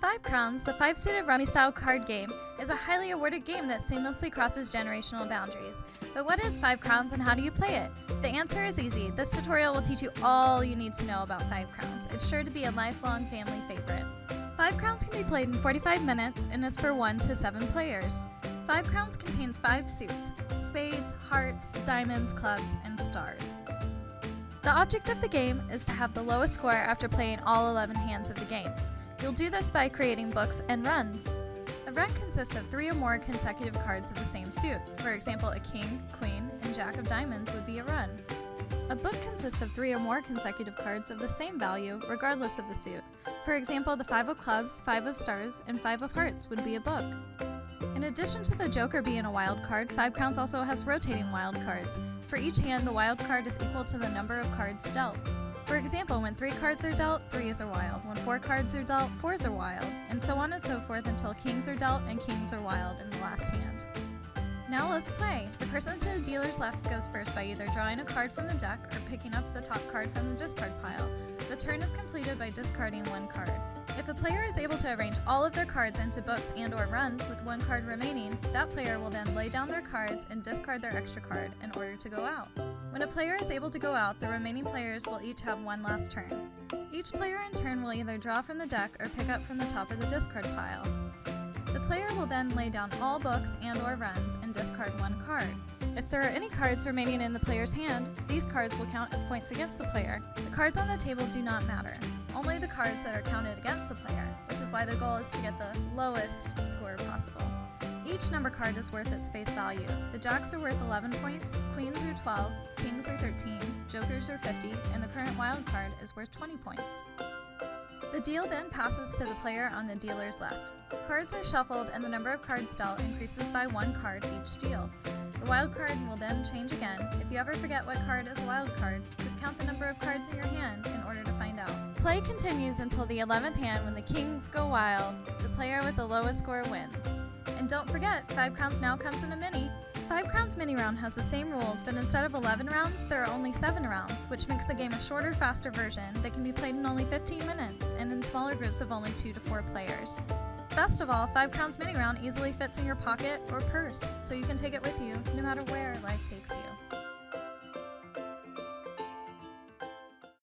Five Crowns, the five-suited rummy-style card game, is a highly awarded game that seamlessly crosses generational boundaries. But what is Five Crowns and how do you play it? The answer is easy. This tutorial will teach you all you need to know about Five Crowns. It's sure to be a lifelong family favorite. Five Crowns can be played in 45 minutes and is for 1 to 7 players. Five Crowns contains 5 suits: spades, hearts, diamonds, clubs, and stars. The object of the game is to have the lowest score after playing all 11 hands of the game. You'll do this by creating books and runs. A run consists of 3 or more consecutive cards of the same suit. For example, a king, queen, and jack of diamonds would be a run. A book consists of 3 or more consecutive cards of the same value, regardless of the suit. For example, the 5 of clubs, 5 of stars, and 5 of hearts would be a book. In addition to the joker being a wild card, Five Crowns also has rotating wild cards. For each hand, the wild card is equal to the number of cards dealt. For example, when 3 cards are dealt, 3s are wild. When 4 cards are dealt, 4s are wild, and so on and so forth until kings are dealt and kings are wild in the last hand. Now let's play! The person to the dealer's left goes first by either drawing a card from the deck or picking up the top card from the discard pile. The turn is completed by discarding 1 card. If a player is able to arrange all of their cards into books and/or runs with 1 card remaining, that player will then lay down their cards and discard their extra card in order to go out. When a player is able to go out, the remaining players will each have 1 last turn. Each player in turn will either draw from the deck or pick up from the top of the discard pile. The player will then lay down all books and/or runs and discard 1 card. If there are any cards remaining in the player's hand, these cards will count as points against the player. The cards on the table do not matter, only the cards that are counted against the player, which is why the goal is to get the lowest score possible. Each number card is worth its face value. The jacks are worth 11 points, queens are 12, kings are 13, jokers are 50, and the current wild card is worth 20 points. The deal then passes to the player on the dealer's left. Cards are shuffled and the number of cards dealt increases by 1 card each deal. The wild card will then change again. If you ever forget what card is a wild card, just count the number of cards in your hand in order to find out. Play continues until the 11th hand when the kings go wild. The player with the lowest score wins. And don't forget, Five Crowns now comes in a mini. Five Crowns mini round has the same rules, but instead of 11 rounds, there are only 7 rounds, which makes the game a shorter, faster version that can be played in only 15 minutes and in smaller groups of only 2 to 4 players. Best of all, Five Crowns mini round easily fits in your pocket or purse, so you can take it with you no matter where life takes you.